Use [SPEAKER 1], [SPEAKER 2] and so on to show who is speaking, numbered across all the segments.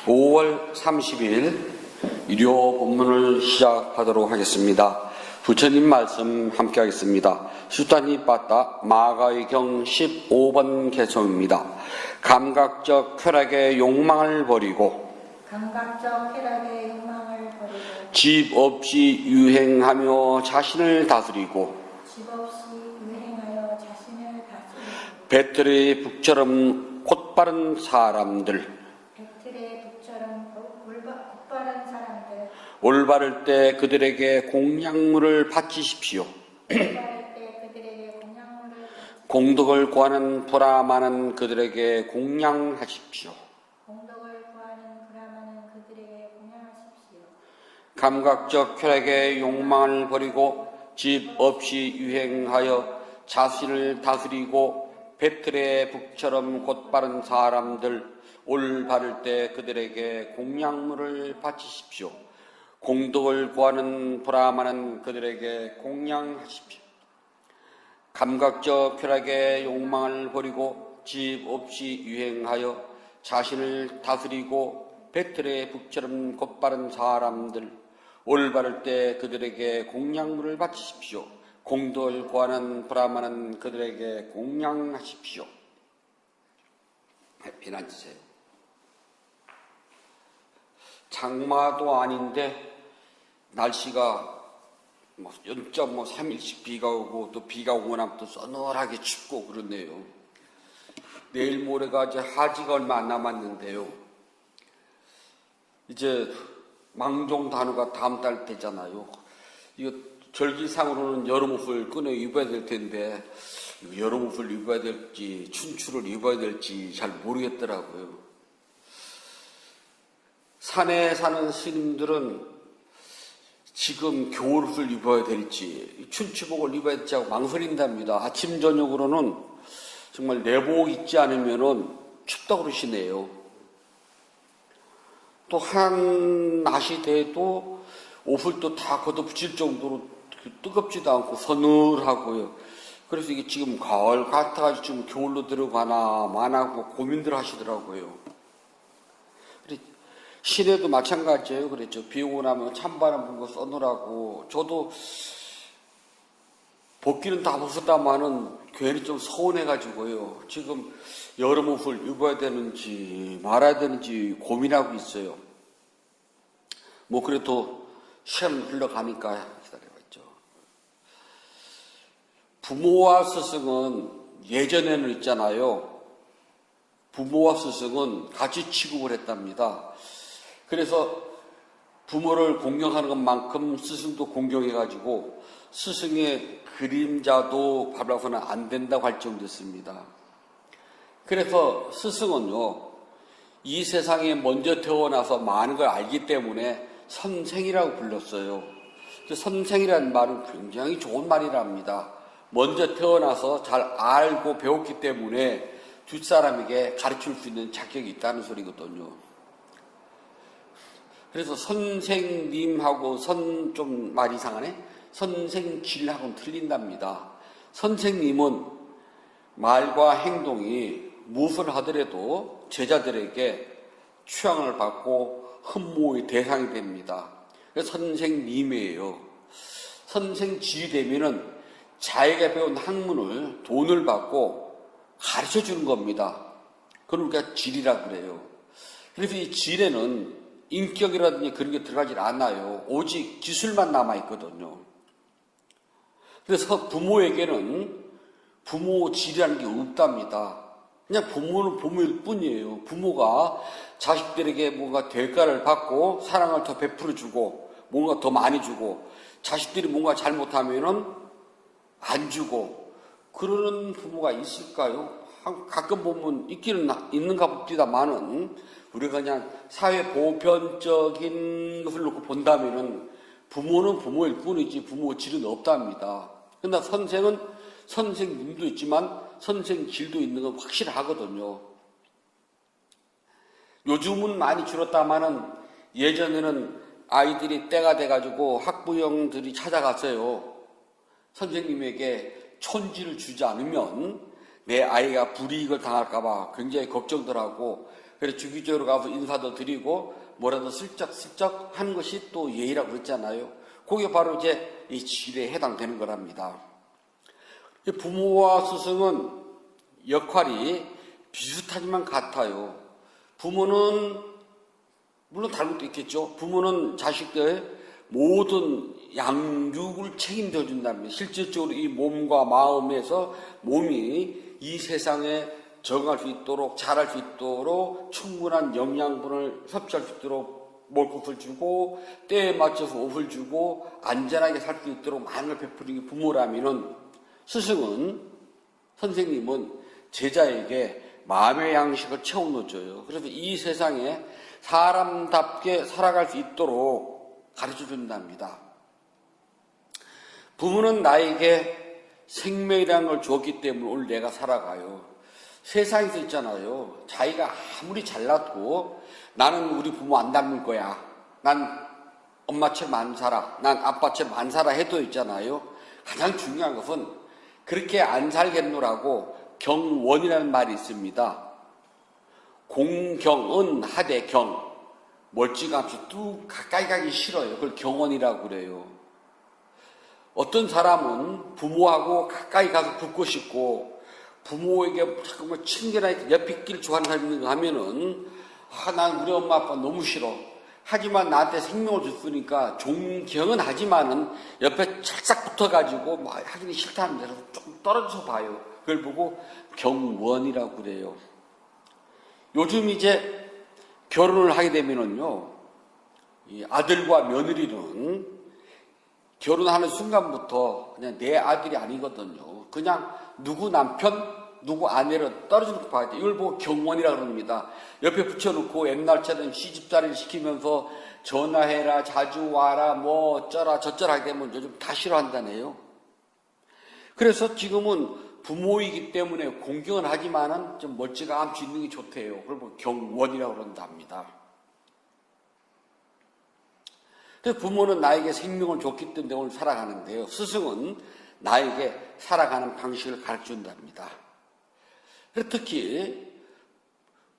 [SPEAKER 1] 5월 30일 일요 본문을 시작하도록 하겠습니다. 부처님 말씀 함께 하겠습니다. 수타니 빠따 마가의경 15번 개성입니다. 감각적 쾌락의 욕망을 버리고 집 없이 유행하며 자신을 다스리고 배틀의 북처럼 곧바른 사람들 올바를 때 그들에게 공양물을 바치십시오. 공덕을 구하는 보라 많은 그들에게 공양하십시오. 감각적 쾌락의 욕망을 버리고 집 없이 유행하여 자신을 다스리고 배틀의 북처럼 곧바른 사람들 올바를 때 그들에게 공양물을 바치십시오. 공덕을 구하는 보라 많은 그들에게 공양하십시오. 감각적 쾌락의 욕망을 버리고 집 없이 유행하여 자신을 다스리고 배틀의 북처럼 곧바른 사람들 올바를 때 그들에게 공양물을 바치십시오. 공덕을 구하는 보라 많은 그들에게 공양하십시오. 비난주세요. 장마도 아닌데 날씨가 0.3일씩 비가 오고 또 비가 오고 나면 또 서늘하게 춥고 그러네요. 내일 모레가 이제 하지가 얼마 안 남았는데요. 이제 망종 단오가 다음 달 되잖아요. 이거 절기상으로는 여름 옷을 꺼내 입어야 될 텐데 여름 옷을 입어야 될지 춘추를 입어야 될지 잘 모르겠더라고요. 산에 사는 스님들은 지금 겨울옷을 입어야 될지 춘추복을 입어야 될지 하고 망설인답니다. 아침 저녁으로는 정말 내복 입지 않으면 춥다고 그러시네요. 또 한 낮이 돼도 옷을 또 다 걷어붙일 정도로 뜨겁지도 않고 서늘하고요. 그래서 이게 지금 가을 같아가지고 지금 겨울로 들어가나 마나고 고민들 하시더라고요. 시내도 마찬가지예요. 그랬죠. 비 오고 나면 찬바람 불고 서늘하고 저도 벗기는 다 벗었다마는 괜히 좀 서운해가지고요. 지금 여름 옷을 입어야 되는지 말아야 되는지 고민하고 있어요. 그래도 시간 흘러가니까 기다려봤죠. 부모와 스승은 예전에는 있잖아요. 부모와 스승은 같이 취급을 했답니다. 그래서 부모를 공경하는 것만큼 스승도 공경해가지고 스승의 그림자도 밟아서는 안 된다고 할 정도였습니다. 그래서 스승은요, 이 세상에 먼저 태어나서 많은 걸 알기 때문에 선생이라고 불렀어요. 선생이라는 말은 굉장히 좋은 말이랍니다. 먼저 태어나서 잘 알고 배웠기 때문에 뒷사람에게 가르칠 수 있는 자격이 있다는 소리거든요. 그래서 선생님하고 좀 말 이상하네? 선생질하고는 틀린답니다. 선생님은 말과 행동이 무엇을 하더라도 제자들에게 추앙을 받고 흠모의 대상이 됩니다. 그래서 선생님이에요. 선생질이 되면은 자기가 배운 학문을 돈을 받고 가르쳐 주는 겁니다. 그걸 우리가 질이라고 그래요. 그래서 이 질에는 인격이라든지 그런 게 들어가질 않아요. 오직 기술만 남아있거든요. 그래서 부모에게는 부모질이라는 게 없답니다. 그냥 부모는 부모일 뿐이에요. 부모가 자식들에게 뭔가 대가를 받고 사랑을 더 베풀어주고 뭔가 더 많이 주고 자식들이 뭔가 잘못하면은 안 주고 그러는 부모가 있을까요? 가끔 보면 있기는 있는가 봅니다만은 우리가 그냥 사회 보편적인 것을 놓고 본다면은 부모는 부모일 뿐이지 부모질은 없답니다. 그러나 선생은 선생님도 있지만 선생질도 있는 건 확실하거든요. 요즘은 많이 줄었다마는 예전에는 아이들이 때가 돼가지고 학부형들이 찾아갔어요. 선생님에게 촌지를 주지 않으면 내 아이가 불이익을 당할까봐 굉장히 걱정들 하고, 그래서 주기적으로 가서 인사도 드리고 뭐라도 슬쩍슬쩍 하는 것이 또 예의라고 그랬잖아요. 그게 바로 이제 이 질에 해당되는 거랍니다. 부모와 스승은 역할이 비슷하지만 같아요. 부모는 물론 다른 것도 있겠죠. 부모는 자식들의 모든 양육을 책임져 준답니다. 실질적으로 이 몸과 마음에서 몸이 이 세상에 적응할 수 있도록, 자랄 수 있도록 충분한 영양분을 섭취할 수 있도록 먹을 것을 주고, 때에 맞춰서 옷을 주고, 안전하게 살 수 있도록 많은 걸 베푸는 게 부모라면은, 스승은, 선생님은 제자에게 마음의 양식을 채워넣어줘요. 그래서 이 세상에 사람답게 살아갈 수 있도록 가르쳐 준답니다. 부모는 나에게 생명이라는 걸 주었기 때문에 오늘 내가 살아가요. 세상에서 있잖아요. 자기가 아무리 잘났고 나는 우리 부모 안 닮을 거야. 난 엄마처럼 안 살아. 난 아빠처럼 안 살아 해도 있잖아요. 가장 중요한 것은 그렇게 안 살겠노라고 경원이라는 말이 있습니다. 공경은 하되 경. 멀찌감치 뚝 가까이 가기 싫어요. 그걸 경원이라고 그래요. 어떤 사람은 부모하고 가까이 가서 붙고 싶고 부모에게 잠깐만 친근하게 옆에 있길 좋아하는 사람이 있는가 하면은 난 우리 엄마 아빠 너무 싫어. 하지만 나한테 생명을 줬으니까 존경은 하지만은 옆에 찰싹 붙어가지고 막 하기는 싫다는 데서 좀 떨어져서 봐요. 그걸 보고 경원이라고 그래요. 요즘 이제 결혼을 하게 되면은요, 이 아들과 며느리는 결혼하는 순간부터 그냥 내 아들이 아니거든요. 그냥 누구 남편, 누구 아내를 떨어져놓고 봐야 돼. 이걸 보고 경원이라고 그럽니다. 옆에 붙여놓고 옛날처럼 시집살이를 시키면서 전화해라, 자주 와라, 뭐 어쩌라 저쩌라 하게 되면 요즘 다 싫어한다네요. 그래서 지금은 부모이기 때문에 공경은 하지만은 좀 멀찌감치 있는 게 좋대요. 그걸 보고 경원이라고 그런답니다. 그래서 부모는 나에게 생명을 줬기 때문에 오늘 살아가는데요. 스승은 나에게 살아가는 방식을 가르쳐준답니다. 그래서 특히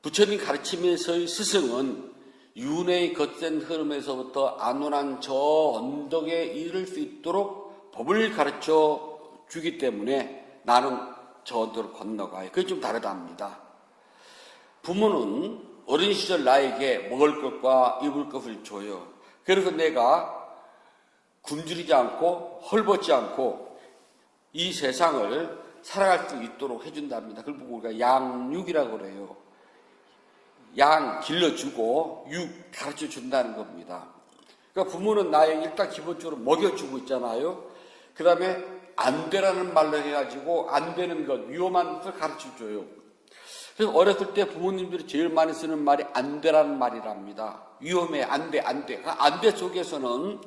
[SPEAKER 1] 부처님 가르치면서의 스승은 윤회의 거센 흐름에서부터 안온한 저 언덕에 이를 수 있도록 법을 가르쳐 주기 때문에 나는 저 언덕을 건너가요. 그게 좀 다르답니다. 부모는 어린 시절 나에게 먹을 것과 입을 것을 줘요. 그래서 내가 굶주리지 않고 헐벗지 않고 이 세상을 살아갈 수 있도록 해준답니다. 그걸 보고 우리가 양육이라고 그래요. 양 길러주고 육 가르쳐 준다는 겁니다. 그러니까 부모는 나에게 일단 기본적으로 먹여주고 있잖아요. 그 다음에 안 되라는 말로 해가지고 안 되는 것, 위험한 것을 가르쳐 줘요. 그래서 어렸을 때 부모님들이 제일 많이 쓰는 말이 안 되라는 말이랍니다. 위험해, 안 돼, 안 돼. 안 돼 속에서는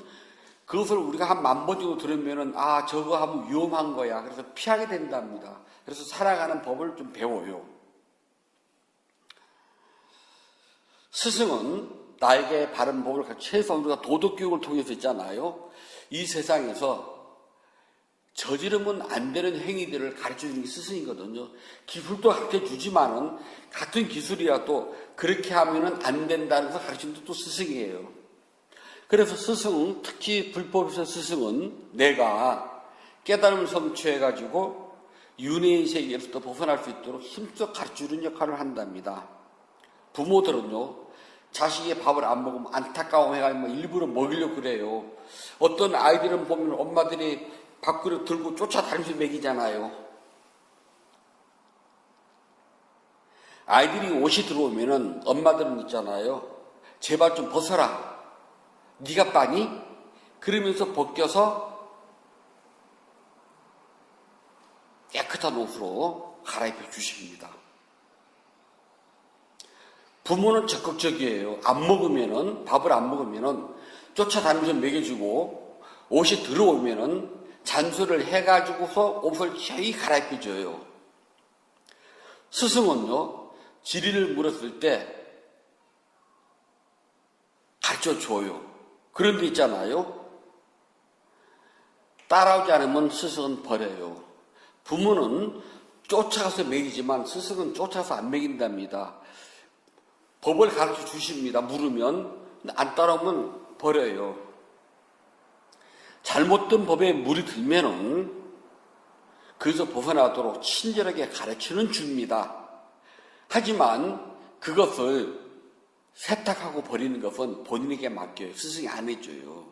[SPEAKER 1] 그것을 우리가 한 10,000번 정도 들으면은 저거 하면 위험한 거야. 그래서 피하게 된답니다. 그래서 살아가는 법을 좀 배워요. 스승은 나에게 바른 법을 최소한 우리가 도덕교육을 통해서 있잖아요. 이 세상에서 저지르면 안 되는 행위들을 가르쳐주는 게 스승이거든요. 기술도 가르쳐 주지만은 같은 기술이라도 그렇게 하면은 안 된다는 것을 가르치는 것도 스승이에요. 그래서 스승은, 특히 불법에서 스승은 내가 깨달음을 성취해가지고 윤회의 세계에서 벗어날 수 있도록 힘써 가르쳐주는 역할을 한답니다. 부모들은요, 자식이 밥을 안 먹으면 안타까워해가지고 일부러 먹이려고 그래요. 어떤 아이들은 보면 엄마들이 밥그릇 들고 쫓아다니면서 먹이잖아요. 아이들이 옷이 들어오면은 엄마들은 있잖아요. 제발 좀 벗어라. 네가 빠니? 그러면서 벗겨서 깨끗한 옷으로 갈아입혀 주십니다. 부모는 적극적이에요. 밥을 안 먹으면은 쫓아다니면서 먹여주고 옷이 들어오면은 잔소리를 해가지고서 옷을 저히 갈아입혀줘요. 스승은요, 지리를 물었을 때 가르쳐줘요. 그런 데 있잖아요. 따라오지 않으면 스승은 버려요. 부모는 쫓아가서 먹이지만 스승은 쫓아가서 안 먹인답니다. 법을 가르쳐 주십니다. 물으면. 안 따라오면 버려요. 잘못된 법에 물이 들면은 그래서 벗어나도록 친절하게 가르치는 줍니다. 하지만 그것을 세탁하고 버리는 것은 본인에게 맡겨요. 스승이 안 해줘요.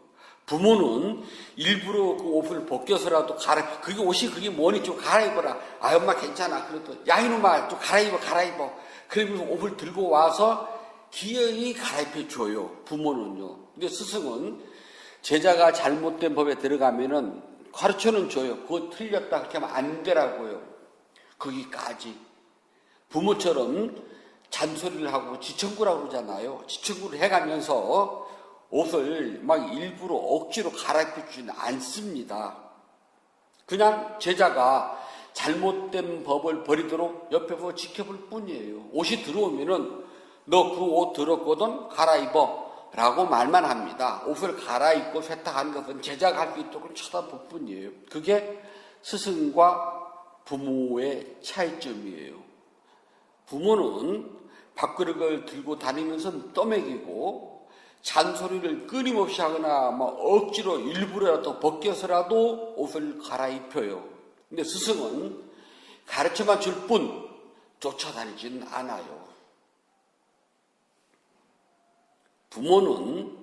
[SPEAKER 1] 부모는 일부러 그 옷을 벗겨서라도 그게 옷이 그게 뭐니 좀 갈아입어라. 아, 엄마 괜찮아. 그래도 야, 이놈아 좀 갈아입어. 그러면서 옷을 들고 와서 기어이 갈아입혀 줘요. 부모는요. 근데 스승은 제자가 잘못된 법에 들어가면은 가르쳐는 줘요. 그거 틀렸다 그렇게 하면 안 되라고요. 거기까지. 부모처럼 잔소리를 하고 지청구라고 그러잖아요. 지청구를 해가면서 옷을 막 일부러 억지로 갈아입혀 주지는 않습니다. 그냥 제자가 잘못된 법을 버리도록 옆에서 지켜볼 뿐이에요. 옷이 들어오면은 너 그 옷 들었거든? 갈아입어. 라고 말만 합니다. 옷을 갈아입고 세탁하는 것은 제자가 할 수 있도록 쳐다볼 뿐이에요. 그게 스승과 부모의 차이점이에요. 부모는 밥그릇을 들고 다니면서 떠먹이고 잔소리를 끊임없이 하거나 뭐 억지로 일부러라도 벗겨서라도 옷을 갈아입혀요. 근데 스승은 가르쳐만 줄 뿐 쫓아다니지는 않아요. 부모는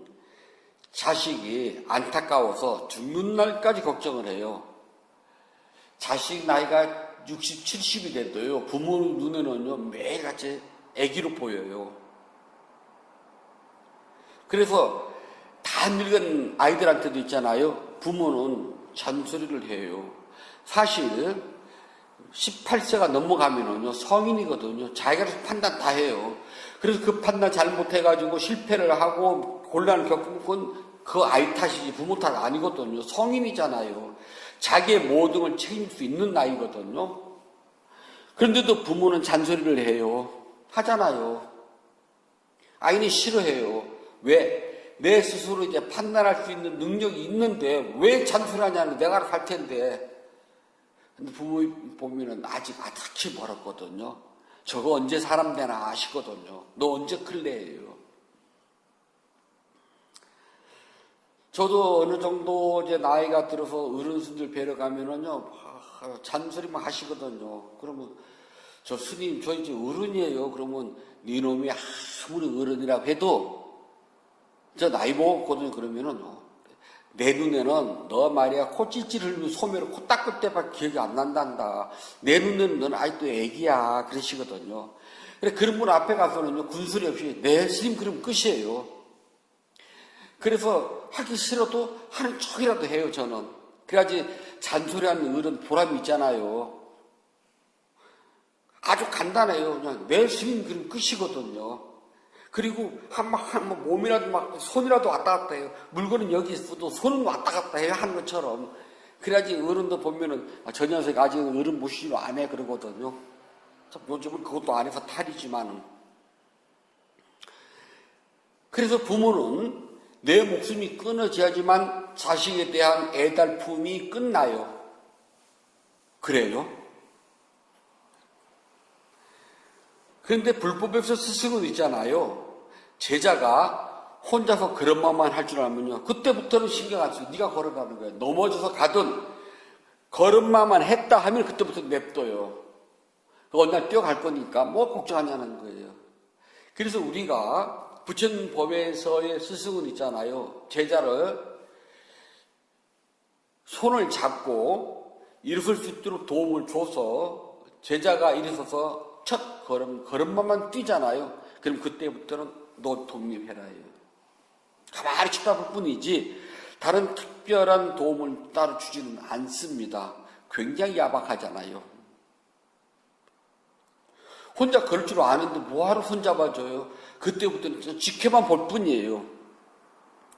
[SPEAKER 1] 자식이 안타까워서 죽는 날까지 걱정을 해요. 자식 나이가 60, 70이 돼도요. 부모 눈에는요 매일같이 아기로 보여요. 그래서 다 늙은 아이들한테도 있잖아요. 부모는 잔소리를 해요. 사실 18세가 넘어가면은요 성인이거든요. 자기가 판단 다 해요. 그래서 그 판단 잘못해가지고 실패를 하고 곤란을 겪으면 그건 그 아이 탓이지 부모 탓 아니거든요. 성인이잖아요. 자기의 모든 걸 책임질 수 있는 나이거든요. 그런데도 부모는 잔소리를 해요. 하잖아요. 아이는 싫어해요. 왜? 내 스스로 이제 판단할 수 있는 능력이 있는데 왜 잔소리하냐는 내가 알아서 할 텐데. 근데 부모 보면은 아직 아득히 멀었거든요. 저거 언제 사람 되나 아시거든요. 너 언제 클래예요. 저도 어느 정도 이제 나이가 들어서 어른들 뵈러 가면은요, 잔소리만 하시거든요. 그러면 저 스님, 저 이제 어른이에요. 그러면 네 놈이 아무리 어른이라고 해도 저 나이 먹었거든요. 그러면은 내 눈에는 너 말이야 코 찔찔 흘리면 소매로 코 닦을 때밖에 기억이 안 난단다. 내 눈에는 너는 아직도 애기야. 그러시거든요. 그래 그런 분 앞에 가서는요 군소리 없이 네 스님 그럼 끝이에요. 그래서 하기 싫어도 하는 척이라도 해요 저는. 그래야지 잔소리하는 어른 보람이 있잖아요. 아주 간단해요. 그냥 내 스님 그럼 끝이거든요. 그리고 한 몸이라도 막 손이라도 왔다 갔다 해요. 물건은 여기 있어도 손은 왔다 갔다 해요. 하는 것처럼. 그래야지 어른도 보면은 저 녀석 아직 어른 모시지도 안 해 그러거든요. 요즘은 그것도 안 해서 탈이지만은. 그래서 부모는 내 목숨이 끊어져야지만 자식에 대한 애달품이 끝나요. 그래요? 그런데 불법에서 스승은 있잖아요. 제자가 혼자서 그런 말만 할 줄 알면요. 그때부터는 신경 안 써요. 네가 걸어가는 거예요. 넘어져서 가든 걸음마만 했다 하면 그때부터 냅둬요. 어느 날 뛰어갈 거니까 뭐 걱정하냐는 거예요. 그래서 우리가 부처법에서의 스승은 있잖아요. 제자를 손을 잡고 일어설 수 있도록 도움을 줘서 제자가 일어서서 첫 걸음마만 뛰잖아요. 그럼 그때부터는 너 독립해라예요. 가만히 쳐다볼 뿐이지 다른 특별한 도움을 따로 주지는 않습니다. 굉장히 야박하잖아요. 혼자 걸을 줄 아는데 뭐하러 손잡아줘요? 그때부터는 지켜만 볼 뿐이에요.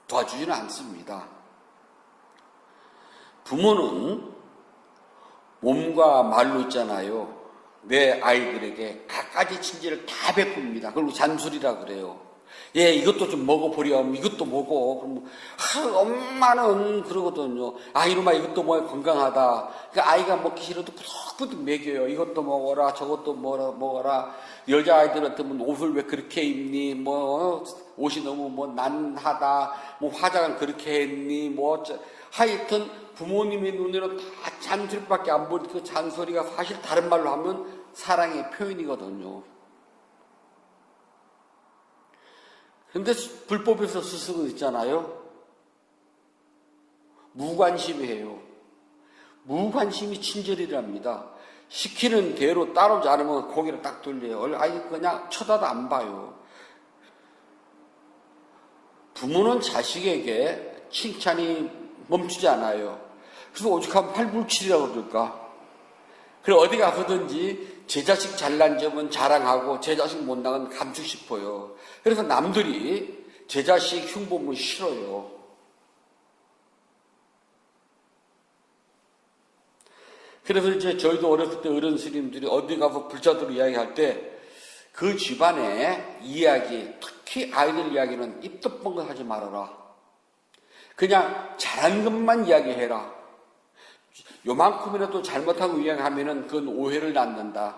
[SPEAKER 1] 도와주지는 않습니다. 부모는 몸과 말로 있잖아요. 내 아이들에게 갖가지 친절을 다 베풉니다. 그리고 잔소리라 그래요. 예, 이것도 좀 먹어보렴. 이것도 먹어. 그럼, 엄마는 그러거든요. 아, 이놈아, 이것도 뭐야, 건강하다. 그러니까 아이가 먹기 싫어도 부득부득 먹여요. 이것도 먹어라, 저것도 먹어라. 여자아이들한테 뭐 옷을 왜 그렇게 입니? 뭐, 옷이 너무 뭐 난하다. 뭐 화장을 그렇게 했니? 뭐, 하여튼 부모님의 눈에는 다 잔소리밖에 안 보이는 그 잔소리가 사실 다른 말로 하면 사랑의 표현이거든요. 근데 불법에서 스승은 있잖아요. 무관심이에요. 무관심이 친절이랍니다. 시키는 대로 따르지 않으면 고개를 딱 돌려요. 아니 그냥 쳐다도 안 봐요. 부모는 자식에게 칭찬이 멈추지 않아요. 그래서 오죽하면 팔불출이라고 그럴까. 그래 어디 가서든지 제 자식 잘난 점은 자랑하고 제 자식 못난 건 감추고 싶어요. 그래서 남들이 제 자식 흉보면 싫어요. 그래서 이제 저희도 어렸을 때 어른 스님들이 어디 가서 불자들 이야기할 때 그 집안의 이야기, 특히 아이들 이야기는 입도 뻥긋 하지 말아라. 그냥 잘한 것만 이야기해라. 요만큼이라도 잘못하고 이야기하면은 그건 오해를 낳는다.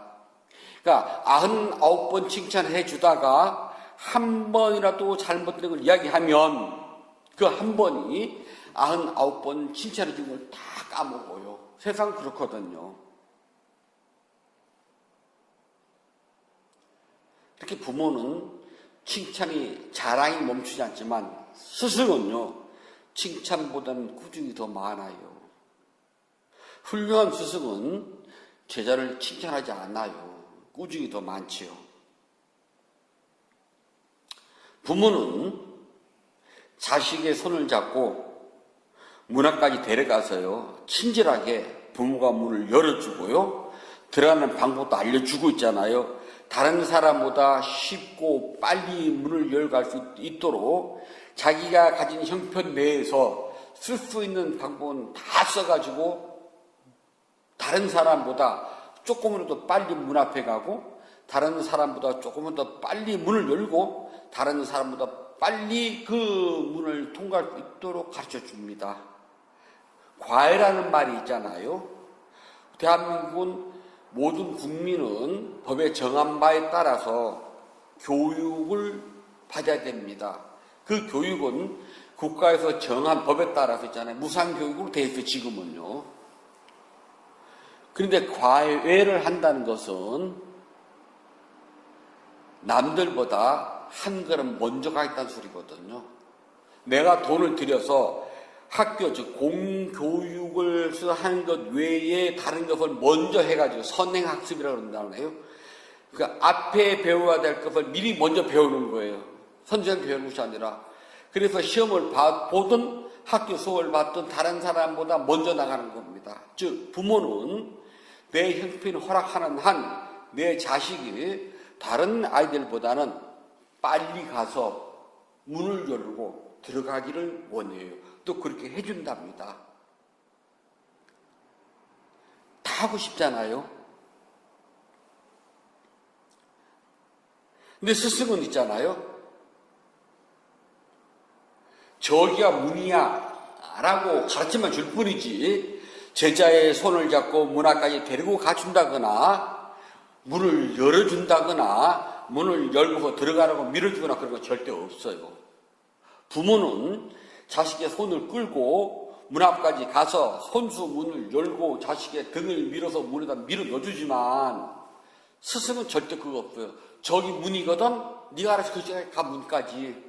[SPEAKER 1] 그러니까 99번 칭찬해 주다가 한 번이라도 잘못된 걸 이야기하면 그 한 번이 99번 칭찬해 준 걸 다 까먹어요. 세상 그렇거든요. 특히 부모는 칭찬이 자랑이 멈추지 않지만 스승은요. 칭찬보다는 꾸중이 더 많아요. 훌륭한 스승은 제자를 칭찬하지 않아요. 꾸중이 더 많지요. 부모는 자식의 손을 잡고 문 앞까지 데려가서요. 친절하게 부모가 문을 열어주고요. 들어가는 방법도 알려주고 있잖아요. 다른 사람보다 쉽고 빨리 문을 열어갈 수 있도록 자기가 가진 형편 내에서 쓸 수 있는 방법은 다 써가지고 다른 사람보다 조금이라도 빨리 문 앞에 가고 다른 사람보다 조금은 더 빨리 문을 열고 다른 사람보다 빨리 그 문을 통과할 수 있도록 가르쳐 줍니다. 과외라는 말이 있잖아요. 대한민국은 모든 국민은 법에 정한 바에 따라서 교육을 받아야 됩니다. 그 교육은 국가에서 정한 법에 따라서 있잖아요. 무상교육으로 되어 있어요, 지금은요. 그런데 과외를 한다는 것은 남들보다 한 걸음 먼저 가겠다는 소리거든요. 내가 돈을 들여서 학교, 즉 공교육을 하는 것 외에 다른 것을 먼저 해가지고 선행학습이라고 그런다네요. 그러니까 앞에 배워야 될 것을 미리 먼저 배우는 거예요. 선생님 배우는 것이 아니라. 그래서 시험을 보든 학교 수업을 받든 다른 사람보다 먼저 나가는 겁니다. 즉 부모는 내 형편이 허락하는 한 내 자식이 다른 아이들보다는 빨리 가서 문을 열고 들어가기를 원해요. 또 그렇게 해준답니다. 다 하고 싶잖아요. 근데 스승은 있잖아요. 저기가 문이야 라고 가르쳐만 줄 뿐이지 제자의 손을 잡고 문 앞까지 데리고 가준다거나 문을 열어준다거나 문을 열고서 들어가라고 밀어주거나 그런 거 절대 없어요. 부모는 자식의 손을 끌고 문 앞까지 가서 손수 문을 열고 자식의 등을 밀어서 문에다 밀어 넣어주지만 스승은 절대 그거 없어요. 저기 문이거든 네가 알아서 그 시간에 가 문까지.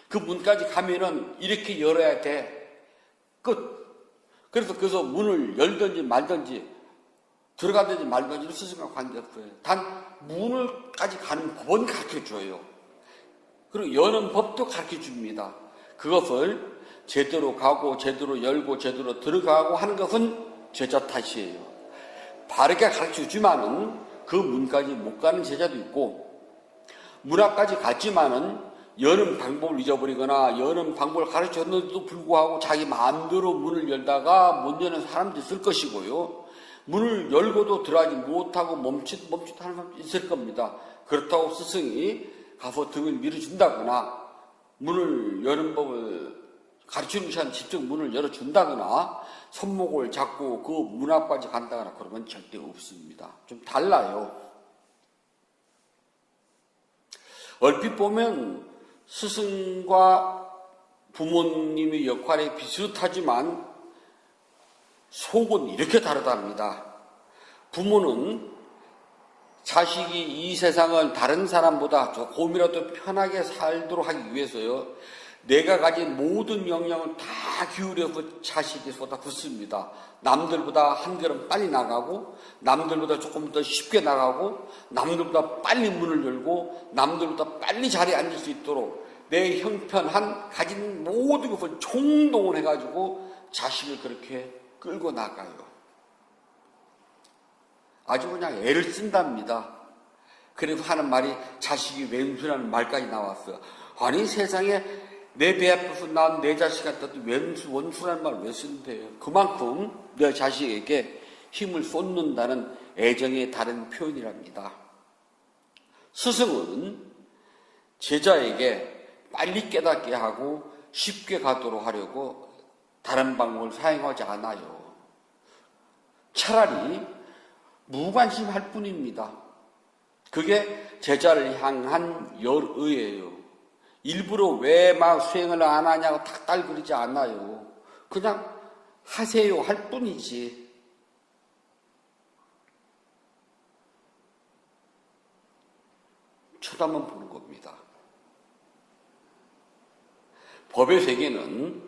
[SPEAKER 1] 그 문까지 가면은 이렇게 열어야 돼. 끝. 그래서 그래서 문을 열든지 말든지 들어가든지 말든지 스승과 관계없어요. 단 문을까지 가는 법은 가르쳐줘요. 그리고 여는 법도 가르쳐줍니다. 그것을 제대로 가고 제대로 열고 제대로 들어가고 하는 것은 제자 탓이에요. 바르게 가르쳐주지만은 그 문까지 못 가는 제자도 있고 문 앞까지 갔지만은 여는 방법을 잊어버리거나 여는 방법을 가르쳤는데도 불구하고 자기 마음대로 문을 열다가 못 여는 사람도 있을 것이고요. 문을 열고도 들어가지 못하고 멈칫하는 사람도 있을 겁니다. 그렇다고 스승이 가서 등을 밀어준다거나 문을 여는 법을 가르치는 시간 직접 문을 열어준다거나 손목을 잡고 그 문 앞까지 간다거나 그러면 절대 없습니다. 좀 달라요. 얼핏 보면 스승과 부모님의 역할이 비슷하지만 속은 이렇게 다르답니다. 부모는 자식이 이 세상을 다른 사람보다 조금이라도 편하게 살도록 하기 위해서요, 내가 가진 모든 역량을 다 기울여서 자식이 쏟아붓습니다. 남들보다 한 걸음 빨리 나가고, 남들보다 조금 더 쉽게 나가고, 남들보다 빨리 문을 열고, 남들보다 빨리 자리에 앉을 수 있도록 내 형편한 가진 모든 것을 총동원 해가지고 자식을 그렇게 끌고 나가요. 아주 그냥 애를 쓴답니다. 그래서 하는 말이 자식이 왼수라는 말까지 나왔어요. 아니 세상에 내 배 앞에서 낳은 내 자식한테도 원수라는 말 왜 쓴대요? 그만큼 내 자식에게 힘을 쏟는다는 애정의 다른 표현이랍니다. 스승은 제자에게 빨리 깨닫게 하고 쉽게 가도록 하려고 다른 방법을 사용하지 않아요. 차라리 무관심할 뿐입니다. 그게 제자를 향한 열의예요. 일부러 왜 막 수행을 안 하냐고 탁달 그러지 않아요. 그냥 하세요 할 뿐이지. 쳐다만 보는 겁니다. 법의 세계는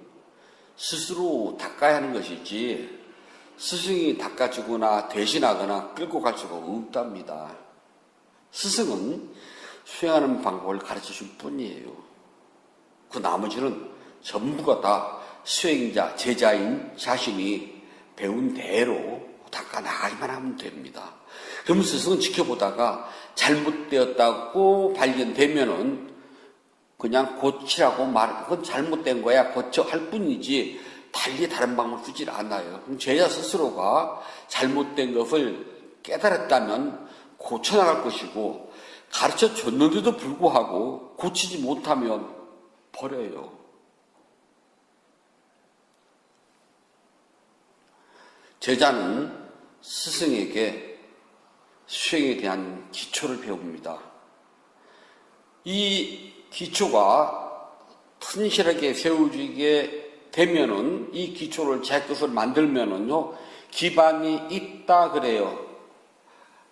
[SPEAKER 1] 스스로 닦아야 하는 것이지 스승이 닦아주거나 대신하거나 끌고 갈 수가 없답니다. 스승은 수행하는 방법을 가르쳐줄 뿐이에요. 그 나머지는 전부가 다 수행자, 제자인 자신이 배운 대로 닦아 나가기만 하면 됩니다. 그럼 스승은 지켜보다가 잘못되었다고 발견되면은 그냥 고치라고 그건 잘못된 거야 고쳐 할 뿐이지 달리 다른 방법을 쓰질 않아요. 그럼 제자 스스로가 잘못된 것을 깨달았다면 고쳐나갈 것이고, 가르쳐 줬는데도 불구하고 고치지 못하면 버려요. 제자는 스승에게 수행에 대한 기초를 배웁니다. 이 기초가 튼실하게 세워지게 되면은, 이 기초를 제 것을 만들면은요, 기반이 있다 그래요.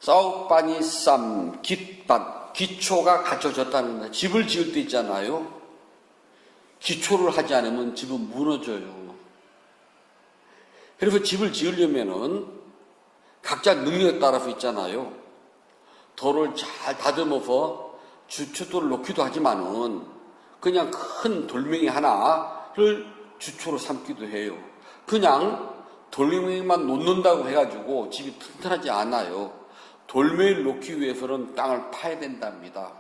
[SPEAKER 1] 싸움반이 쌈, 깃반, 기초가 갖춰졌다는 거예요. 집을 지을 때 있잖아요. 기초를 하지 않으면 집은 무너져요. 그래서 집을 지으려면은 각자 능력에 따라서 있잖아요. 돌을 잘 다듬어서 주춧돌을 놓기도 하지만은 그냥 큰 돌멩이 하나를 주초로 삼기도 해요. 그냥 돌멩이만 놓는다고 해가지고 집이 튼튼하지 않아요. 돌멩이를 놓기 위해서는 땅을 파야 된답니다.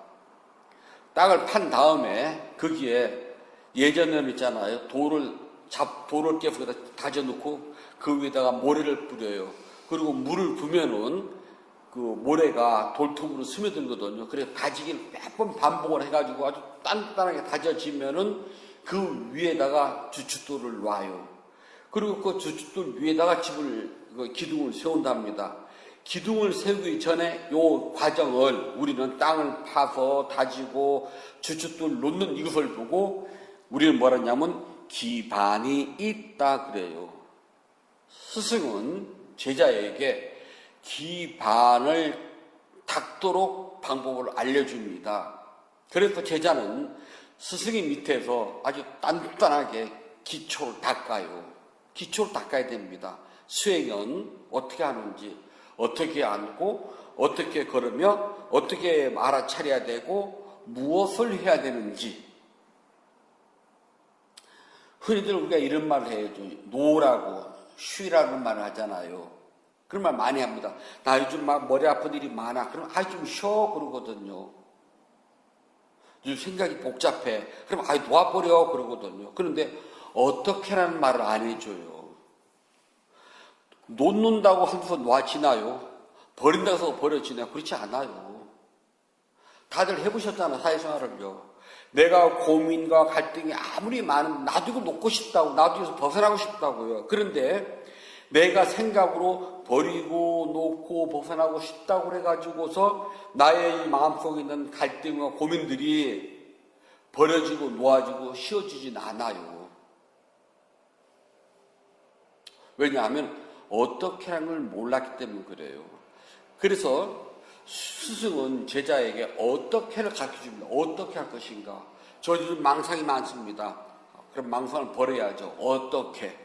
[SPEAKER 1] 땅을 판 다음에 거기에 예전에는 있잖아요. 돌을 깨서 거기다 다져놓고 그 위에다가 모래를 뿌려요. 그리고 물을 부면은 그 모래가 돌톱으로 스며들거든요. 그래서 다지기를 몇 번 반복을 해가지고 아주 단단하게 다져지면은 그 위에다가 주춧돌을 놔요. 그리고 그 주춧돌 위에다가 기둥을 세운답니다. 기둥을 세우기 전에 요 과정을 우리는 땅을 파서 다지고 주춧돌 놓는 이것을 보고 우리는 뭐라 하냐면 기반이 있다 그래요. 스승은 제자에게 기반을 닦도록 방법을 알려줍니다. 그래서 제자는 스승의 밑에서 아주 단단하게 기초를 닦아요. 기초를 닦아야 됩니다. 수행은 어떻게 하는지, 어떻게 앉고, 어떻게 걸으며, 어떻게 알아차려야 되고, 무엇을 해야 되는지. 흔히들 우리가 이런 말을 해요. 노라고, 쉬라는 말을 하잖아요. 그런 말 많이 합니다. 나 요즘 막 머리 아픈 일이 많아. 그럼 좀 쉬어 그러거든요. 요즘 생각이 복잡해. 그럼 놓아버려 그러거든요. 그런데 어떻게라는 말을 안 해줘요. 놓는다고 하면서 놔지나요? 버린다고 해서 버려지나요? 그렇지 않아요. 다들 해보셨잖아, 사회생활을요. 내가 고민과 갈등이 아무리 많으면 나도 이거 놓고 싶다고, 나도 여기서 벗어나고 싶다고요. 그런데 내가 생각으로 버리고 놓고 벗어나고 싶다고 그래가지고서 나의 이 마음속에 있는 갈등과 고민들이 버려지고 놓아지고 쉬어지진 않아요. 왜냐하면 어떻게 하는 걸 몰랐기 때문에 그래요. 그래서 스승은 제자에게 어떻게를 가르쳐줍니다. 어떻게 할 것인가. 저희들은 망상이 많습니다. 그럼 망상을 버려야죠. 어떻게.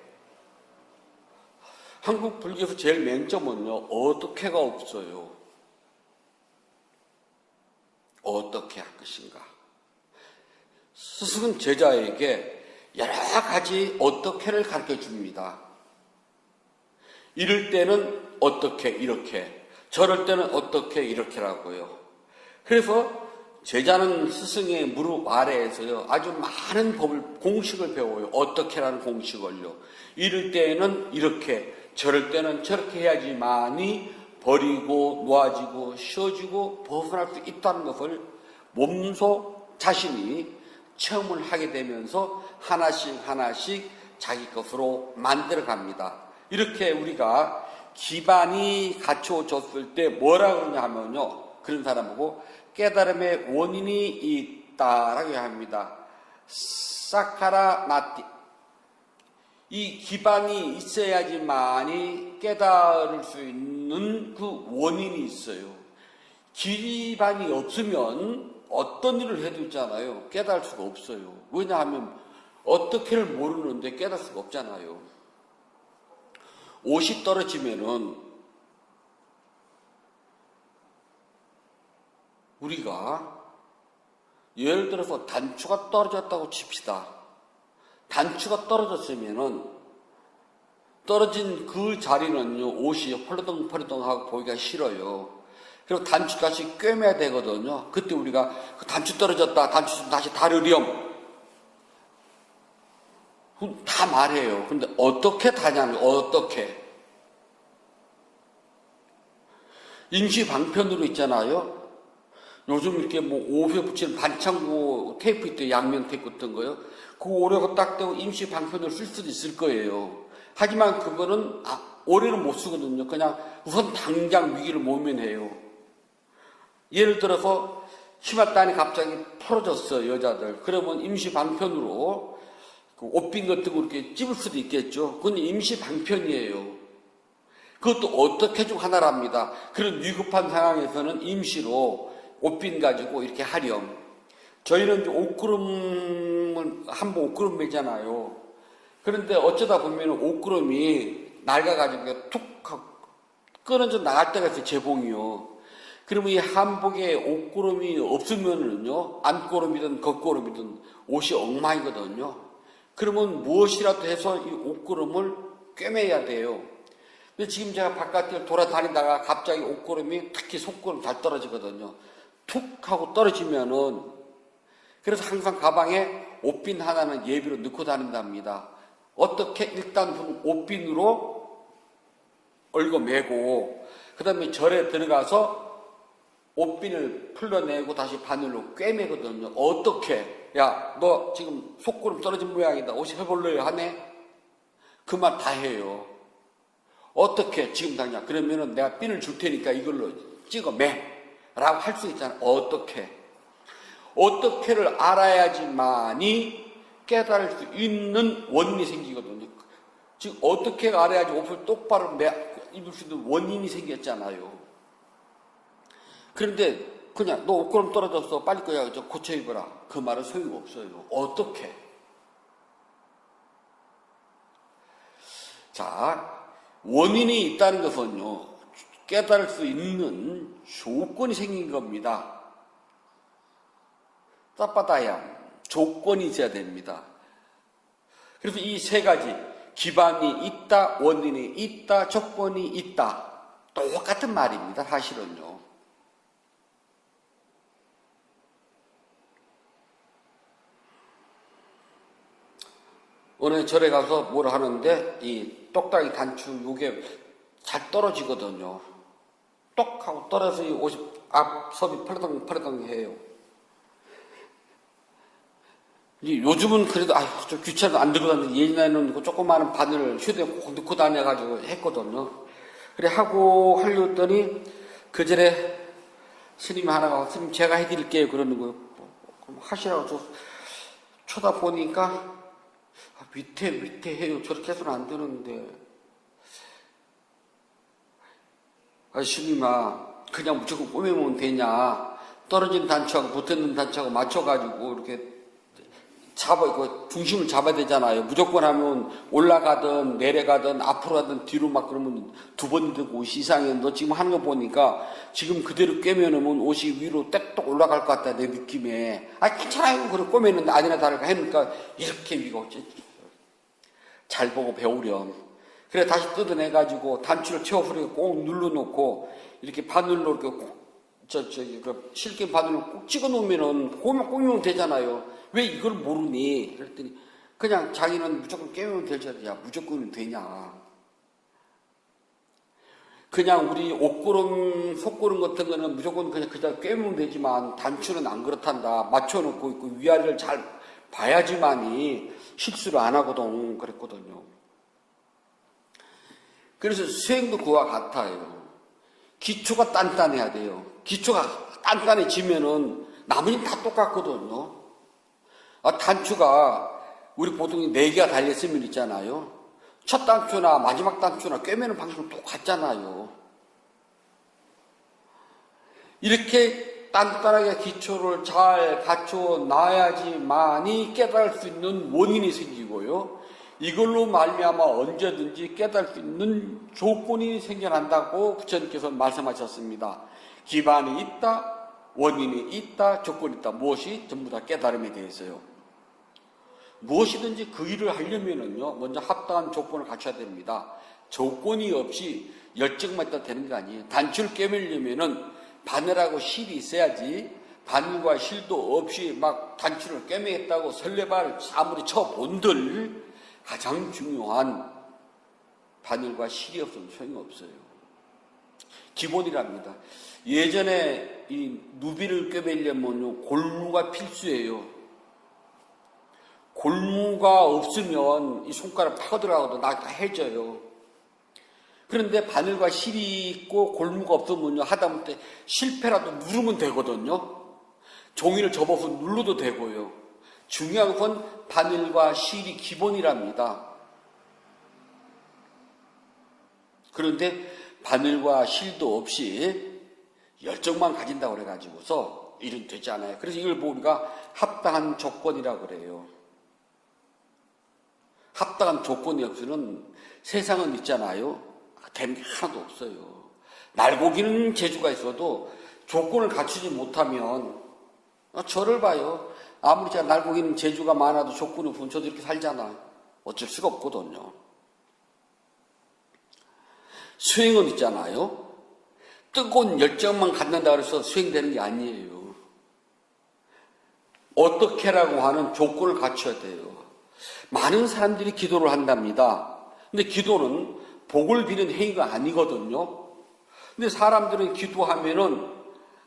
[SPEAKER 1] 한국 불교에서 제일 맹점은요, 어떻게가 없어요. 어떻게 할 것인가. 스승은 제자에게 여러 가지 어떻게를 가르쳐 줍니다. 이럴 때는 어떻게 이렇게, 저럴 때는 어떻게 이렇게라고요. 그래서 제자는 스승의 무릎 아래에서요, 아주 많은 법을, 공식을 배워요. 어떻게라는 공식을요. 이럴 때는 이렇게, 저럴 때는 저렇게 해야지만이 버리고 놓아지고 쉬어지고 벗어날 수 있다는 것을 몸소 자신이 체험을 하게 되면서 하나씩 하나씩 자기 것으로 만들어 갑니다. 이렇게 우리가 기반이 갖춰졌을 때 뭐라 그러냐 하면요, 그런 사람 보고 깨달음의 원인이 있다라고 합니다. 사카라 마티. 이 기반이 있어야지만이 깨달을 수 있는 그 원인이 있어요. 기반이 없으면 어떤 일을 해도 있잖아요, 깨달을 수가 없어요. 왜냐하면 어떻게를 모르는데 깨달을 수가 없잖아요. 옷이 떨어지면은 우리가 예를 들어서 단추가 떨어졌다고 칩시다. 단추가 떨어졌으면은 떨어진 그 자리는요, 옷이 펄렁펄렁하고 보기가 싫어요. 그리고 단추 다시 꿰매야 되거든요. 그때 우리가 그 단추 떨어졌다, 단추 좀 다시 다르렴, 다 말해요. 근데 어떻게 다냐면 어떻게. 임시 방편으로 있잖아요. 요즘 이렇게 뭐 옷에 붙이는 반창고 테이프 있대, 양면 테이프 같은 거요. 그거 오래가 딱 떼고 임시 방편으로 쓸 수도 있을 거예요. 하지만 그거는 오래는 못 쓰거든요. 그냥 우선 당장 위기를 모면해요. 예를 들어서 치맛단이 갑자기 풀어졌어요, 여자들. 그러면 임시 방편으로 그 옷빈 같은 거 이렇게 찝을 수도 있겠죠. 그건 임시 방편이에요. 그것도 어떻게 중 하나랍니다. 그런 위급한 상황에서는 임시로 옷빈 가지고 이렇게 하렴. 저희는 이제 옷구름을 한번 옷구름 매잖아요. 그런데 어쩌다 보면 옷구름이 낡아가지고 툭 하고 끊어져 나갈 때가 있어요, 재봉이요. 그러면 이 한복에 옷구름이 없으면은요, 안구름이든 겉구름이든 옷이 엉망이거든요. 그러면 무엇이라도 해서 이 옷구름을 꿰매야 돼요. 근데 지금 제가 바깥을 돌아다니다가 갑자기 옷구름이, 특히 속구름 잘 떨어지거든요. 툭 하고 떨어지면은, 그래서 항상 가방에 옷빈 하나는 예비로 넣고 다닌답니다. 어떻게? 일단 옷빈으로 얽어매고, 그 다음에 절에 들어가서 옷빈을 풀러내고 다시 바늘로 꿰매거든요. 어떻게? 야, 너 지금 속구름 떨어진 모양이다, 옷이 해볼래요? 하네? 그 말 다 해요. 어떻게? 지금 당장. 그러면은 내가 핀을 줄 테니까 이걸로 찍어 매. 라고 할 수 있잖아요. 어떻게? 어떻게를 알아야지만이 깨달을 수 있는 원인이 생기거든요. 즉, 어떻게 알아야지 옷을 똑바로 입을 수 있는 원인이 생겼잖아요. 그런데 그냥 너 옷구름 떨어졌어, 빨리 거야, 고쳐 입어라, 그 말은 소용없어요. 어떻게? 자, 원인이 있다는 것은요, 깨달을 수 있는 조건이 생긴 겁니다. 따빠다야, 조건이 있어야 됩니다. 그래서 이 세 가지, 기반이 있다, 원인이 있다, 조건이 있다, 똑같은 말입니다, 사실은요. 어느 절에 가서 뭘 하는데 이 똑딱이 단추 요게 잘 떨어지거든요. 똑 하고 떨어져서 이 옷이 앞섭이 펄덩펄덩 해요. 요즘은 그래도 좀 귀찮아서 안 들고 다니는데 예전에는 그 조그마한 바늘을 휴대에 꼭 넣고 다녀가지고 했거든요. 그래 하고 하려고 했더니 그 전에 스님이 하나가 스님 제가 해드릴게요 그러는 거예요. 그럼 하시라고 저 쳐다보니까 밑에 해요. 저렇게 해서는 안 되는데. 스님아 그냥 무조건 꼬매면 되냐. 떨어진 단추하고 붙어있는 단추하고 맞춰가지고 이렇게 중심을 잡아야 되잖아요. 무조건 하면 올라가든 내려가든 앞으로 하든 뒤로 막 그러면 두 번 되고 옷이 이상해. 너 지금 하는 거 보니까 지금 그대로 꿰매놓으면 옷이 위로 떼떡 올라갈 것 같다, 내 느낌에. 괜찮아요. 그래, 꿰매는데 아니나 다를까 해니까 이렇게 위가 어째. 잘 보고 배우렴. 그래, 다시 뜯어내가지고 단추를 채워서 꼭 눌러놓고 이렇게 바늘로 이렇게 꼭, 실긴 바늘로 꼭 찍어 놓으면은 꼬면 되잖아요. 왜 이걸 모르니? 그랬더니 그냥 자기는 무조건 깨우면 되잖아. 야, 무조건은 되냐. 그냥 우리 옷고름, 속고름 같은 거는 무조건 그냥 깨우면 되지만 단추는 안 그렇단다. 맞춰놓고 있고 위아래를 잘 봐야지만이 실수를 안 하거든. 그랬거든요. 그래서 수행도 그와 같아요. 기초가 단단해야 돼요. 기초가 단단해지면은 나머지는 다 똑같거든요. 단추가 우리 보통 4개가 달렸으면 있잖아요. 첫 단추나 마지막 단추나 꿰매는 방식은 똑같잖아요. 이렇게 단단하게 기초를 잘 갖춰 놔야지만이 깨달을 수 있는 원인이 생기고요. 이걸로 말미암아 언제든지 깨달을 수 있는 조건이 생겨난다고 부처님께서 말씀하셨습니다. 기반이 있다, 원인이 있다, 조건이 있다. 무엇이? 전부 다 깨달음에 대해서요. 무엇이든지 그 일을 하려면은요, 먼저 합당한 조건을 갖춰야 됩니다. 조건이 없이 열정만 있다 되는 게 아니에요. 단추를 꿰매려면은 바늘하고 실이 있어야지, 바늘과 실도 없이 막 단추를 꿰매겠다고 설레발 아무리 쳐본들 가장 중요한 바늘과 실이 없으면 소용이 없어요. 기본이랍니다. 예전에 이 누비를 꿰매려면 골무가 필수예요. 골무가 없으면 이 손가락 파고 들어가거든. 다 해져요. 그런데 바늘과 실이 있고 골무가 없으면요, 하다못해 실패라도 누르면 되거든요. 종이를 접어서 눌러도 되고요. 중요한 건 바늘과 실이 기본이랍니다. 그런데 바늘과 실도 없이 열정만 가진다고 그래가지고서 일은 되지 않아요. 그래서 이걸 우리가 합당한 조건이라고 그래요. 합당한 조건이 없이는 세상은 있잖아요. 되는 게 하나도 없어요. 날고기는 재주가 있어도 조건을 갖추지 못하면 저를 봐요. 아무리 제가 날고기는 재주가 많아도 조건이 없으면 저도 이렇게 살잖아. 어쩔 수가 없거든요. 수행은 있잖아요. 뜨거운 열정만 갖는다 그래서 수행되는 게 아니에요. 어떻게라고 하는 조건을 갖춰야 돼요. 많은 사람들이 기도를 한답니다. 근데 기도는 복을 비는 행위가 아니거든요. 근데 사람들은 기도하면은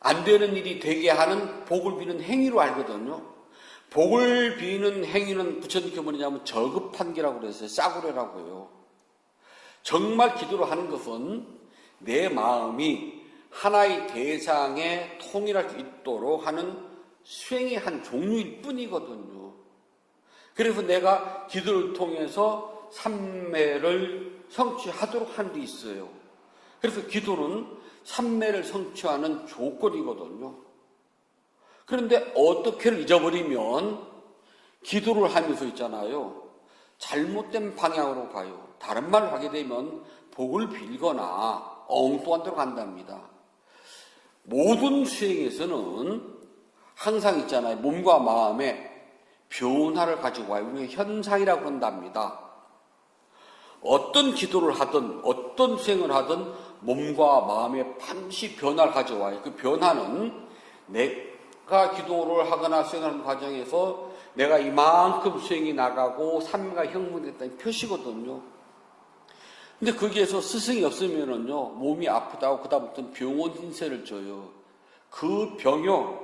[SPEAKER 1] 안 되는 일이 되게 하는 복을 비는 행위로 알거든요. 복을 비는 행위는 부처님께 뭐냐면 저급한 기라고 그랬어요. 싸구려라고 해요. 정말 기도를 하는 것은 내 마음이 하나의 대상에 통일할 수 있도록 하는 수행의 한 종류일 뿐이거든요. 그래서 내가 기도를 통해서 삼매를 성취하도록 하는 게 있어요. 그래서 기도는 삼매를 성취하는 조건이거든요. 그런데 어떻게를 잊어버리면 기도를 하면서 있잖아요. 잘못된 방향으로 가요. 다른 말을 하게 되면 복을 빌거나 엉뚱한 데로 간답니다. 모든 수행에서는 항상 있잖아요. 몸과 마음에 변화를 가지고 와요. 우리가 현상이라고 한답니다. 어떤 기도를 하든 어떤 수행을 하든 몸과 마음에 반드시 변화를 가져와요. 그 변화는 내가 기도를 하거나 수행하는 과정에서 내가 이만큼 수행이 나가고 삼매가 형성됐다는 표시거든요. 근데 거기에서 스승이 없으면은요, 몸이 아프다고 그다음부터는 병원 인쇄를 줘요. 그 병요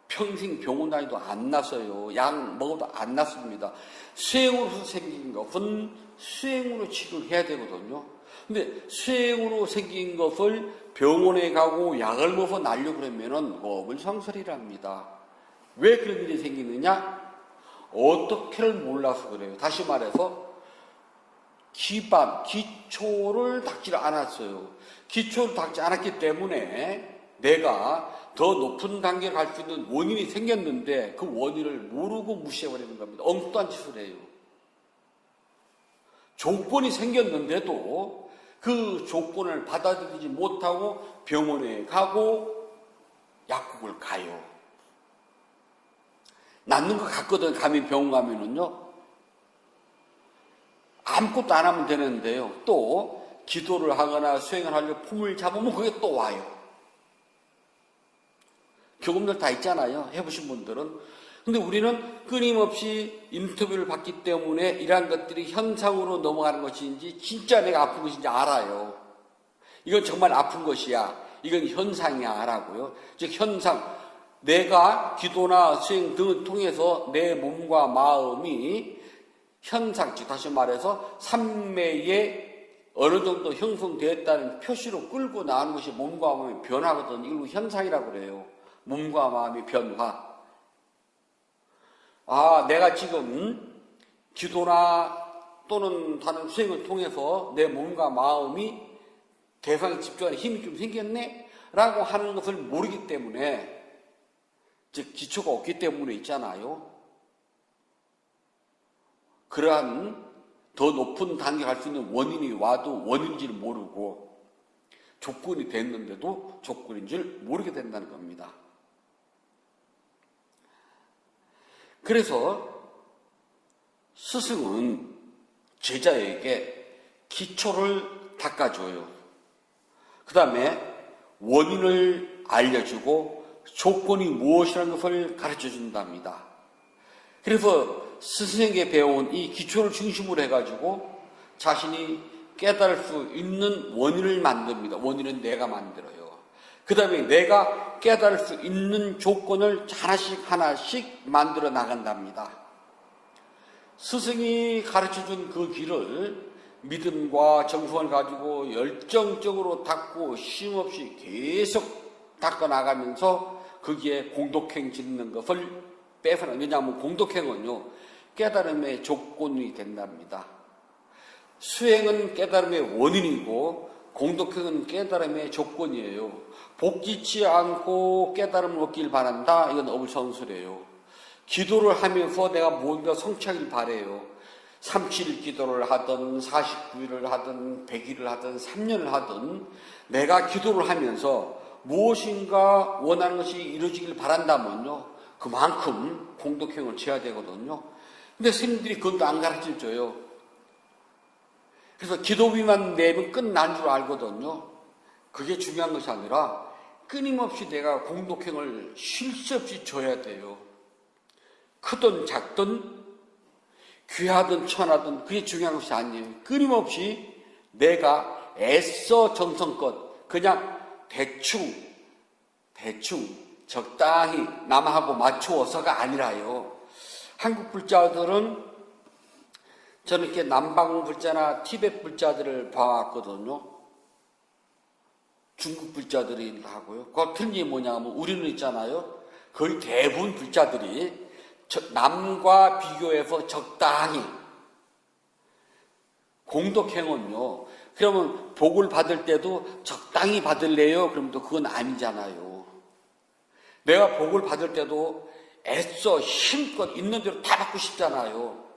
[SPEAKER 1] 평생 병원 다니도 안 나서요. 약 먹어도 안 낫습니다. 수행으로서 생긴 것은 수행으로 치료를 해야 되거든요. 근데 수행으로 생긴 것을 병원에 가고 약을 먹어서 날려 그러면은 어불성설이랍니다. 왜 그런 일이 생기느냐? 어떻게를 몰라서 그래요. 다시 말해서 기초를 닦지 않았어요. 기초를 닦지 않았기 때문에 내가 더 높은 단계를 갈 수 있는 원인이 생겼는데 그 원인을 모르고 무시해버리는 겁니다. 엉뚱한 짓을 해요. 조건이 생겼는데도 그 조건을 받아들이지 못하고 병원에 가고 약국을 가요. 낫는 것 같거든. 감히 병원 가면은요. 아무것도 안 하면 되는데요. 또 기도를 하거나 수행을 하려고 품을 잡으면 그게 또 와요. 경험들 다 있잖아요. 해보신 분들은. 근데 우리는 끊임없이 인터뷰를 받기 때문에 이러한 것들이 현상으로 넘어가는 것인지 진짜 내가 아픈 것인지 알아요. 이건 정말 아픈 것이야. 이건 현상이야 라고요. 즉 현상. 내가 기도나 수행 등을 통해서 내 몸과 마음이 현상, 즉 다시 말해서 삼매에 어느 정도 형성되었다는 표시로 끌고 나가는 것이 몸과 마음의 변화거든요. 이걸 현상이라고 그래요. 몸과 마음의 변화. 내가 지금 기도나 또는 다른 수행을 통해서 내 몸과 마음이 대상에 집중하는 힘이 좀 생겼네? 라고 하는 것을 모르기 때문에, 즉 기초가 없기 때문에 있잖아요. 그러한 더 높은 단계에 갈 수 있는 원인이 와도 원인인지를 모르고 조건이 됐는데도 조건인 줄 모르게 된다는 겁니다. 그래서 스승은 제자에게 기초를 닦아줘요. 그 다음에 원인을 알려주고 조건이 무엇이라는 것을 가르쳐준답니다. 그래서 스승에게 배운 이 기초를 중심으로 해가지고 자신이 깨달을 수 있는 원인을 만듭니다. 원인은 내가 만들어요. 그 다음에 내가 깨달을 수 있는 조건을 하나씩 만들어 나간답니다. 스승이 가르쳐준 그 길을 믿음과 정성을 가지고 열정적으로 닦고 쉼없이 계속 닦아 나가면서 거기에 공덕행 짓는 것을 빼서는, 왜냐하면 공덕행은요 깨달음의 조건이 된답니다. 수행은 깨달음의 원인이고 공덕행은 깨달음의 조건이에요. 복지치 않고 깨달음을 얻길 바란다. 이건 어불성설이에요. 기도를 하면서 내가 뭔가 성취하길 바래요. 37일 기도를 하든 49일을 하든 100일을 하든 3년을 하든 내가 기도를 하면서 무엇인가 원하는 것이 이루어지길 바란다면요 그만큼 공덕행을 지어야 되거든요. 근데 스님들이 그것도 안 가르쳐줘요. 그래서 기도비만 내면 끝난 줄 알거든요. 그게 중요한 것이 아니라 끊임없이 내가 공덕행을 쉴 새 없이 줘야 돼요. 크든 작든 귀하든 천하든 그게 중요한 것이 아니에요. 끊임없이 내가 애써 정성껏 그냥 대충 적당히 남하고 맞추어서가 아니라요. 한국 불자들은 저는 이렇게 남방 불자나 티베트 불자들을 봐왔거든요. 중국 불자들이 하고요. 그 틀린 게 뭐냐면 우리는 있잖아요. 거의 대부분 불자들이 남과 비교해서 적당히 공덕행은요. 그러면 복을 받을 때도 적당히 받을래요? 그러면 또 그건 아니잖아요. 내가 복을 받을 때도 애써 힘껏 있는 대로 다 받고 싶잖아요.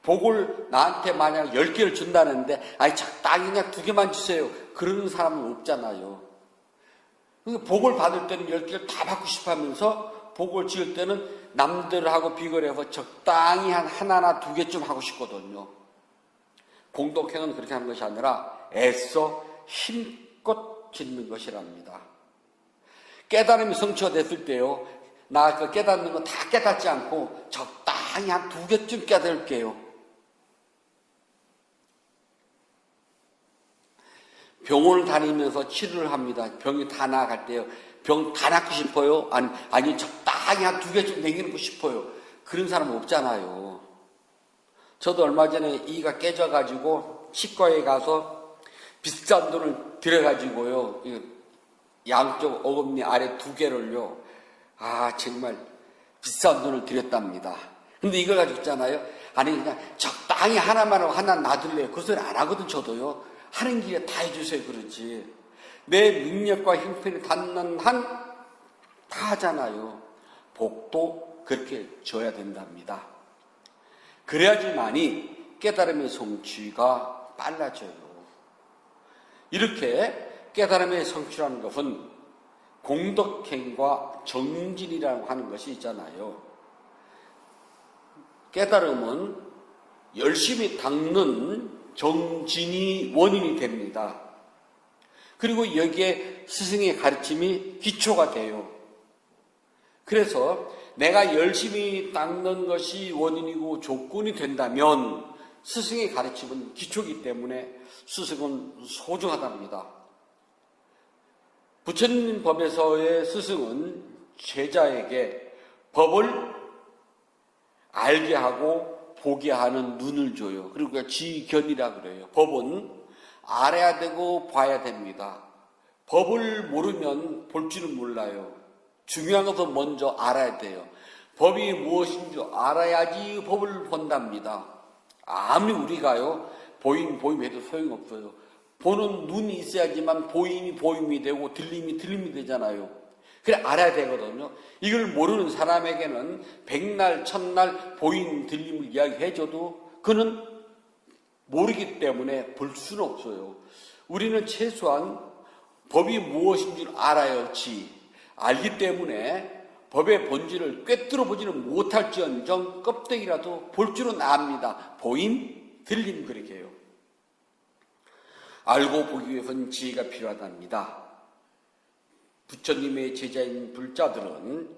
[SPEAKER 1] 복을 나한테 만약 10개를 준다는데 적당히 그냥 2개만 주세요. 그러는 사람은 없잖아요. 복을 받을 때는 10개를 다 받고 싶어 하면서 복을 지을 때는 남들하고 비교를 해서 적당히 한 하나나 2개쯤 하고 싶거든요. 공덕행은 그렇게 하는 것이 아니라 애써 힘껏 짓는 것이랍니다. 깨달음이 성취가 됐을 때요. 나 그 깨닫는 거 다 깨닫지 않고 적당히 한 2개쯤 깨달을게요. 병원을 다니면서 치료를 합니다. 병이 다 나아갈 때요. 병 다 낫고 싶어요? 아니 적당히 한 2개쯤 남겨놓고 싶어요. 그런 사람 없잖아요. 저도 얼마 전에 이가 깨져가지고 치과에 가서 비싼 돈을 들여가지고요. 양쪽 어금니 아래 2개를요. 정말 비싼 돈을 들였답니다. 근데 이걸 가지고 있잖아요. 아니 그냥 적당히 하나만 하고 하나 놔둘래요. 그 소리 안 하거든 저도요. 하는 길에 다 해주세요 그러지. 내 능력과 형편이 닿는 한 다 하잖아요. 복도 그렇게 줘야 된답니다. 그래야지만이 깨달음의 성취가 빨라져요. 이렇게 깨달음의 성취라는 것은 공덕행과 정진이라고 하는 것이 있잖아요. 깨달음은 열심히 닦는 정진이 원인이 됩니다. 그리고 여기에 스승의 가르침이 기초가 돼요. 그래서 내가 열심히 닦는 것이 원인이고 조건이 된다면 스승의 가르침은 기초이기 때문에 스승은 소중하답니다. 부처님 법에서의 스승은 제자에게 법을 알게 하고 보게 하는 눈을 줘요. 그리고 지견이라고 그래요. 법은 알아야 되고 봐야 됩니다. 법을 모르면 볼 줄은 몰라요. 중요한 것은 먼저 알아야 돼요. 법이 무엇인지 알아야지 법을 본답니다. 아무리 우리가요 보임해도 소용없어요. 보는 눈이 있어야지만 보임이 되고 들림이 되잖아요. 그래 알아야 되거든요. 이걸 모르는 사람에게는 백날 천날 보임 들림을 이야기해줘도 그는 모르기 때문에 볼 수는 없어요. 우리는 최소한 법이 무엇인지 알아야지. 알기 때문에 법의 본질을 꿰뚫어 보지는 못할지언정 껍데기라도 볼 줄은 압니다. 보임, 들림 그렇게 해요. 알고 보기 위해서는 지혜가 필요하답니다. 부처님의 제자인 불자들은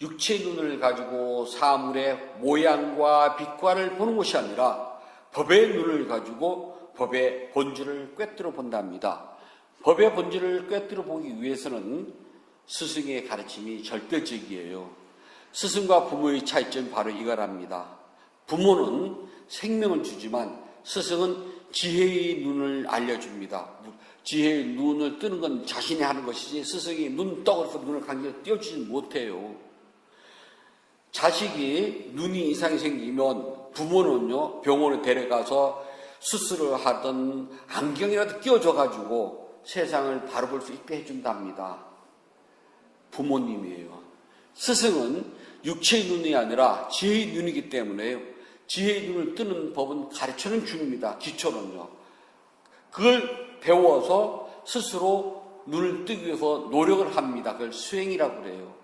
[SPEAKER 1] 육체의 눈을 가지고 사물의 모양과 빛깔을 보는 것이 아니라 법의 눈을 가지고 법의 본질을 꿰뚫어 본답니다. 법의 본질을 꿰뚫어 보기 위해서는 스승의 가르침이 절대적이에요. 스승과 부모의 차이점이 바로 이거랍니다. 부모는 생명을 주지만 스승은 지혜의 눈을 알려줍니다. 지혜의 눈을 뜨는 건 자신이 하는 것이지 스승이 눈 떠서 눈을 강제로 띄워주지 못해요. 자식이 눈이 이상이 생기면 부모는요 병원에 데려가서 수술을 하든 안경이라도 끼워줘가지고 세상을 바로 볼 수 있게 해준답니다. 부모님이에요. 스승은 육체의 눈이 아니라 지혜의 눈이기 때문에요. 지혜의 눈을 뜨는 법은 가르쳐는 중입니다. 기초는요. 그걸 배워서 스스로 눈을 뜨기 위해서 노력을 합니다. 그걸 수행이라고 그래요.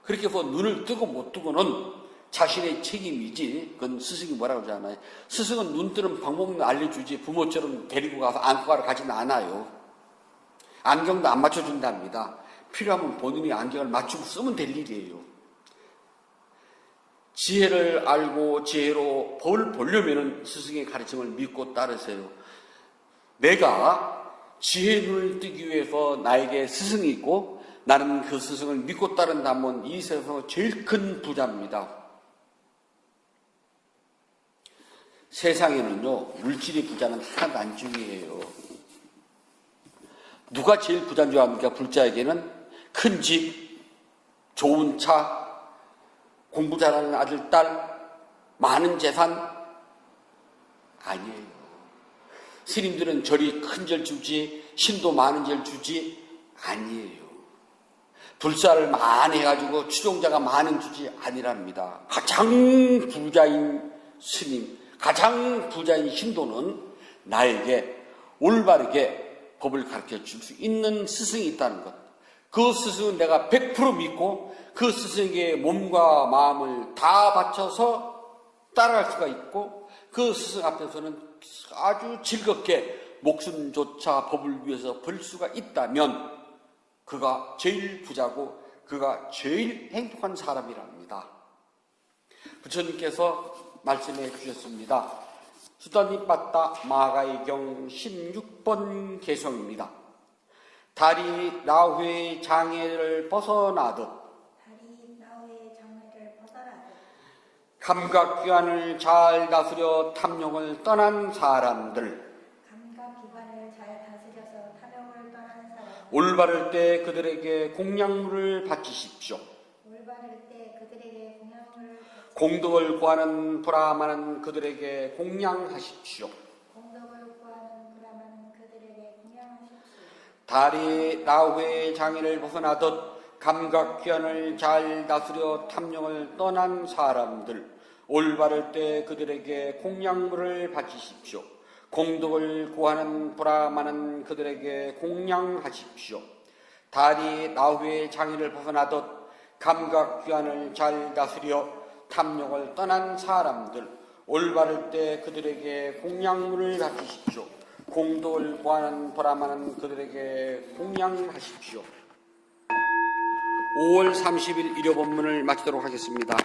[SPEAKER 1] 그렇게 해서 눈을 뜨고 못 뜨고는 자신의 책임이지 그건 스승이 뭐라고 하잖아요. 스승은 눈 뜨는 방법을 알려주지 부모처럼 데리고 가서 안과를 가지는 않아요. 안경도 안 맞춰준답니다. 필요하면 본인이 안경을 맞추고 쓰면 될 일이에요. 지혜를 알고 지혜로 법을 보려면 스승의 가르침을 믿고 따르세요. 내가 지혜의 눈을 뜨기 위해서 나에게 스승이 있고 나는 그 스승을 믿고 따른다면 이 세상에서 제일 큰 부자입니다. 세상에는요 물질의 부자는 하나도 안 중요해요. 누가 제일 부자인 줄 압니까? 불자에게는 큰 집, 좋은 차, 공부 잘하는 아들, 딸, 많은 재산 아니에요. 스님들은 절이 큰 절 주지 신도 많은 절 주지 아니에요. 불사를 많이 해가지고 추종자가 많은 주지 아니랍니다. 가장 부자인 스님, 가장 부자인 신도는 나에게 올바르게 법을 가르쳐 줄 수 있는 스승이 있다는 것. 그 스승은 내가 100% 믿고 그 스승에게 몸과 마음을 다 바쳐서 따라갈 수가 있고 그 스승 앞에서는 아주 즐겁게 목숨조차 법을 위해서 벌 수가 있다면 그가 제일 부자고 그가 제일 행복한 사람이랍니다. 부처님께서 말씀해 주셨습니다. 수다니빠따 마가이경 16번 개성입니다. 달이 라후의 장애를 벗어나듯 감각기관을 잘 다스려 탐욕을 떠난 사람들, 올바를 때 그들에게 공양물을 바치십시오. 공덕을 구하는 브라마는 그들에게 공양하십시오. 달이 라후의 장애를 벗어나듯 감각기관을 잘 다스려 탐욕을 떠난 사람들, 올바를 때 그들에게 공양물을 바치십시오. 공덕을 구하는 브라마는 그들에게 공양하십시오. 달이 라후의 장애를 벗어나듯 감각기관을 잘 다스려 탐욕을 떠난 사람들, 올바를 때 그들에게 공양물을 바치십시오. 공덕을 구하는 브라마는 그들에게 공양하십시오. 5월 30일 일요 본문을 마치도록 하겠습니다.